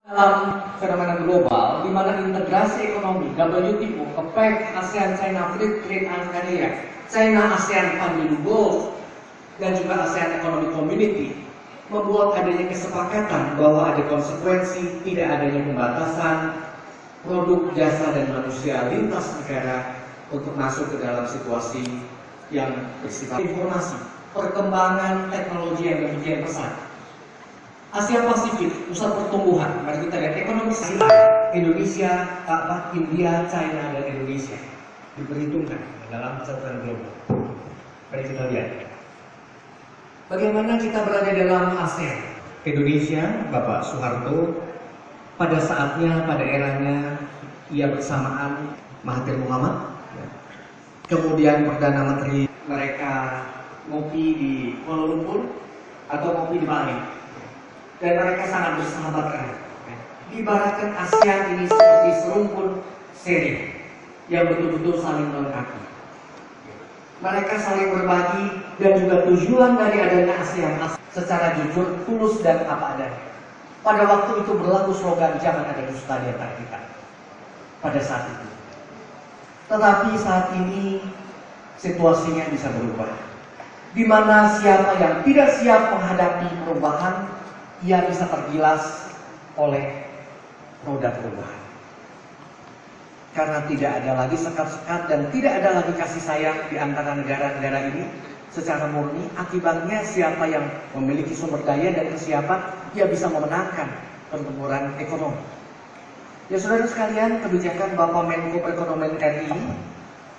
Dalam fenomena global, di mana integrasi ekonomi WTO, APEC, ASEAN China Free Trade Area, China ASEAN Funding Goals, dan juga ASEAN Economic Community membuat adanya kesepakatan bahwa ada konsekuensi tidak adanya pembatasan produk, jasa, dan manusia lintas negara untuk masuk ke dalam situasi yang bersifat informasi, perkembangan teknologi yang demikian pesat. Asia Pasifik, pusat pertumbuhan. Mari kita lihat ekonomi Indonesia, India, China, dan Indonesia diperhitungkan dalam catatan global. Mari kita lihat bagaimana kita berada dalam ASEAN. Indonesia, Bapak Soeharto, pada saatnya, pada eranya, ia bersamaan Mahathir Muhammad. Kemudian Perdana Menteri mereka ngopi di Kuala Lumpur atau ngopi di Bali. Dan mereka sangat bersahabat erat. Diibaratkan ASEAN ini seperti serumpun seri yang betul-betul saling melengkapi. Mereka saling berbagi dan juga tujuan dari adanya ASEAN secara jujur, tulus dan apa adanya. Pada waktu itu berlaku slogan jangan ada dusta di antara kita. Pada saat itu. Tetapi saat ini situasinya bisa berubah. Di mana siapa yang tidak siap menghadapi perubahan, ia bisa tergilas oleh roda perubahan. Karena tidak ada lagi sekat-sekat dan tidak ada lagi kasih sayang di antara negara-negara ini secara murni. Akibatnya siapa yang memiliki sumber daya dan kesiapan, ia bisa memenangkan pertempuran ekonomi. Ya saudara sekalian, kebijakan Bapak Menko Perekonomian RI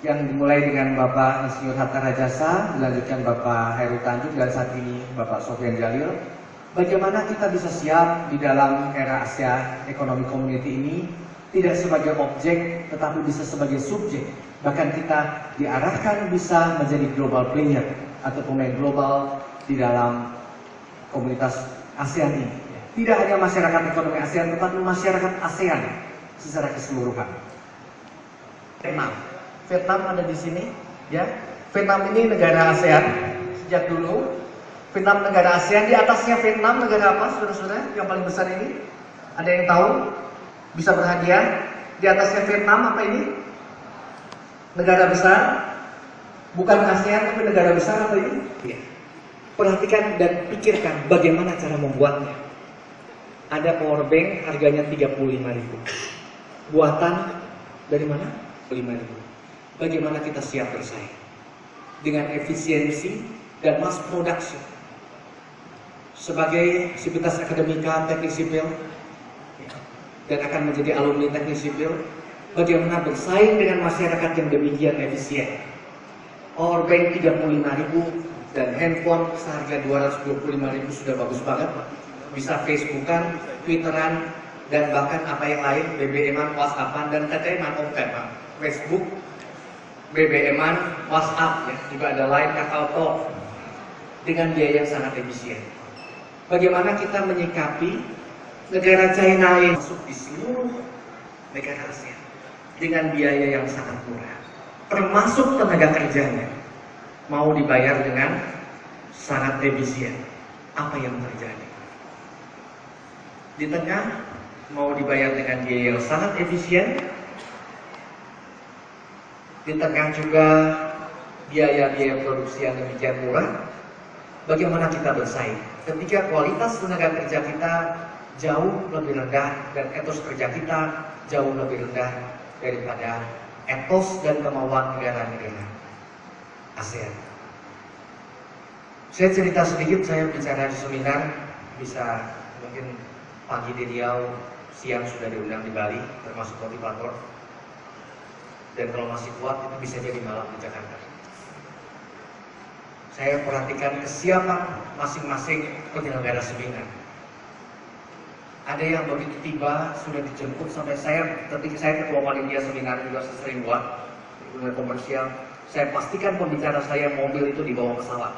yang dimulai dengan Bapak Insinyur Hatta Rajasa, dilanjutkan Bapak Heru Tanjung, dan saat ini Bapak Sofyan Jalil. Bagaimana kita bisa siap di dalam era Asia Economic Community ini tidak sebagai objek tetapi bisa sebagai subjek. Bahkan kita diarahkan bisa menjadi global player atau pemain global di dalam komunitas ASEAN ini. Tidak hanya masyarakat ekonomi ASEAN tetapi masyarakat ASEAN secara keseluruhan. Vietnam ada di sini, ya. Vietnam ini negara ASEAN sejak dulu. Vietnam negara ASEAN, di atasnya Vietnam negara apa, saudara-saudara? Yang paling besar ini? Ada yang tahu? Bisa berhadiah? Di atasnya Vietnam apa ini? Negara besar? Bukan ASEAN tapi negara besar apa ini? Ya. Perhatikan dan pikirkan bagaimana cara membuatnya. Ada power bank harganya 35.000. Buatan dari mana? 5.000. Bagaimana kita siap bersaing? Dengan efisiensi dan mass production. Sebagai sivitas akademika teknik sipil dan akan menjadi alumni teknik sipil, bagaimana bersaing dengan masyarakat yang demikian efisien. Power bank 35.000 dan handphone seharga 225.000 sudah bagus banget. Bisa Facebookan, Twitteran, dan bahkan apa yang lain, BBM-an, WhatsApp-an, dan TTM-an, Facebook, BBM-an, WhatsApp, ya. Juga ada Line, KakaoTalk, dengan biaya yang sangat efisien. Bagaimana kita menyikapi negara China yang masuk di seluruh negara ASEAN dengan biaya yang sangat murah, termasuk tenaga kerjanya mau dibayar dengan sangat efisien. Apa yang terjadi? Di tengah mau dibayar dengan biaya yang sangat efisien, di tengah juga biaya-biaya produksi yang demikian murah, bagaimana kita bersaing ketika kualitas tenaga kerja kita jauh lebih rendah dan etos kerja kita jauh lebih rendah daripada etos dan kemauan negara-negara ASEAN. Saya cerita sedikit, saya bicara di seminar, bisa mungkin pagi di Riau, siang sudah diundang di Bali, termasuk motivator. Dan kalau masih kuat itu bisa jadi malam di Jakarta. Saya perhatikan kesiapan masing-masing penyelenggara seminar. Ada yang begitu tiba sudah dijemput sampai ketika saya ketua panitia seminar juga sering buat dunia komersial. Saya pastikan pembicara saya mobil itu dibawa pesawat.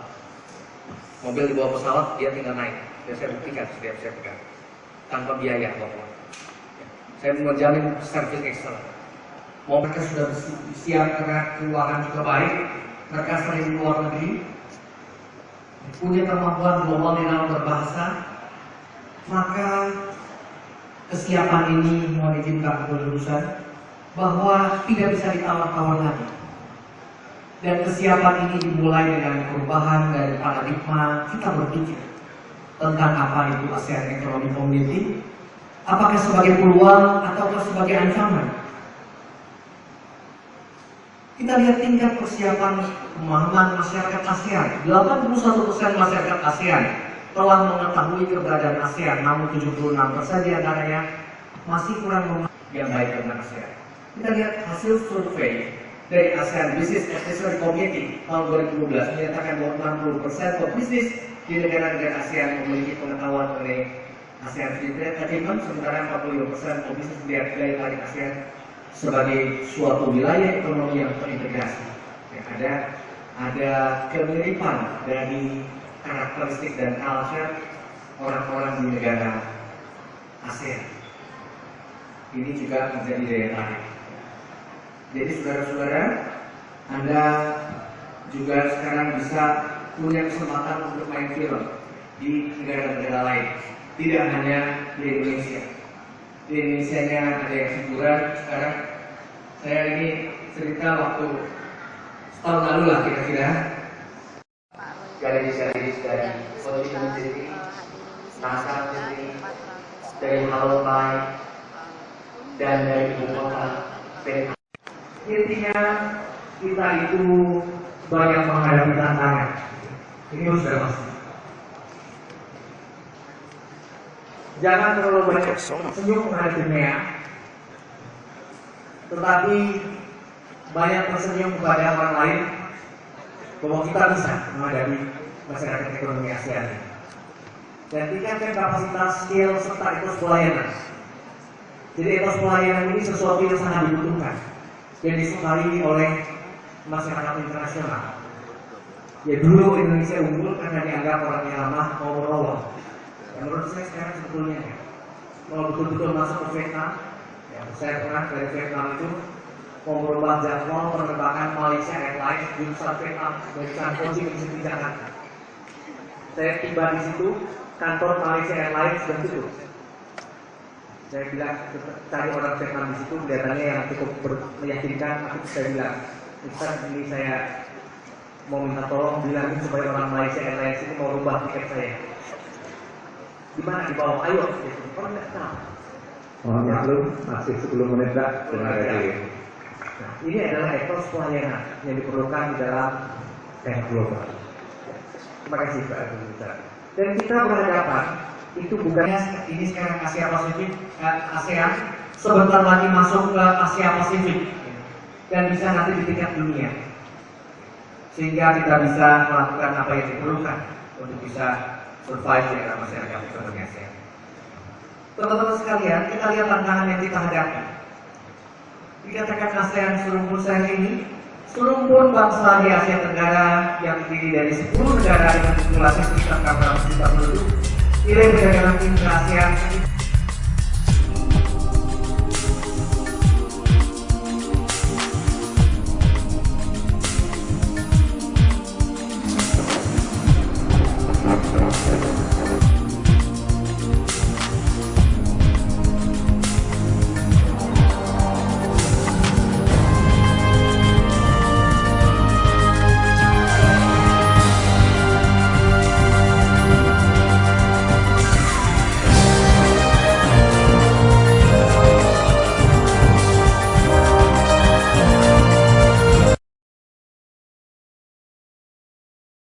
Mobil dibawa pesawat, dia tinggal naik. Dan saya buktikan setiap saya pegang tanpa biaya apapun. Saya menjamin service excellent. Mereka sudah siap karena keuangan juga baik. Mereka sering keluar negeri, punya kemampuan global di dalam berbahasa, maka kesiapan ini mohon izin Pak Kepengurusan bahwa tidak bisa ditawar-tawar lagi. Dan kesiapan ini dimulai dengan perubahan dari paradigma kita berpikir tentang apa itu ASEAN Economic Community, apakah sebagai peluang ataukah sebagai ancaman. Kita lihat tingkat persiapan pemahaman masyarakat ASEAN. 81% masyarakat ASEAN telah mengetahui keberadaan ASEAN, namun 76% diantaranya masih kurang memahami yang baik tentang ASEAN. Kita lihat hasil survei dari ASEAN Business Advisory Committee tahun 2012 menyatakan bahwa 60% pebisnis di negara-negara ASEAN memiliki pengetahuan mengenai ASEAN Free Trade Agreement, sementara 45% pebisnis melihat daya tarik ASEAN sebagai suatu wilayah ekonomi yang terintegrasi. Ya, ada kemiripan dari karakteristik dan culture orang-orang di negara ASEAN. Ini juga menjadi daya tarik. Jadi saudara-saudara, Anda juga sekarang bisa punya kesempatan untuk main film di negara-negara lain, tidak hanya di Indonesia. Di Indonesia ada yang hiburan. Sekarang saya ini cerita waktu setahun lalu lah kira-kira. Gadis-gadis dari Ho Chi Minh City, Nakhon City, dari Halomai, dan dari ibu kota Vietnam. Intinya kita itu banyak menghadapi tantangan. Ini sudah pasti. Jangan terlalu banyak senyum menghadapi dunia, tetapi banyak tersenyum kepada orang lain bahwa kita bisa menghadapi masyarakat ekonomi ASEAN. Dan tingkatkan kapasitas, skill, serta etos pelayanan. Jadi etos pelayanan ini sesuatu yang sangat dibutuhkan dan disukai oleh masyarakat internasional. Ya dulu Indonesia unggul karena dianggap orang yang lemah mau menolong. Menurut saya sekarang sebetulnya kalau betul-betul masuk ke Vietnam, ya, saya pernah dari Vietnam itu mau merubah jadwal penerbangan Malaysia Airlines jurusan Vietnam dari Ho Chi Minh City Jakarta. Saya tiba di situ, kantor Malaysia Airlines sudah tutup. Saya bilang cari orang Vietnam di situ, kelihatannya yang cukup meyakinkan. Saya bilang, Ustaz, ini saya mau minta tolong bilangin supaya orang Malaysia Airlines ini mau rubah tiket saya. Gimana di bawah? Ayo, orang nggak tahu. Mohon maklum, masih 10 menit Pak. Terima kasih. Nah, ini adalah etos pelayanan yang diperlukan di dalam teknik global. Terima kasih Pak Abdul. Dan kita berhadapan itu bukannya ini sekarang Asia Pasifik, ASEAN sebentar lagi masuk ke Asia Pasifik dan bisa nanti di tingkat dunia, sehingga kita bisa melakukan apa yang diperlukan untuk bisa survive di dalam masyarakat ekonomi ASEAN. Teman-teman sekalian, kita lihat tantangan yang kita hadapi. Dikatakan ASEAN serumpun saya ini, serumpun bangsa di Asia Tenggara yang terdiri dari 10 negara dengan populasi sekitar 600 juta penduduk. Nilai perdagangan intra ASEAN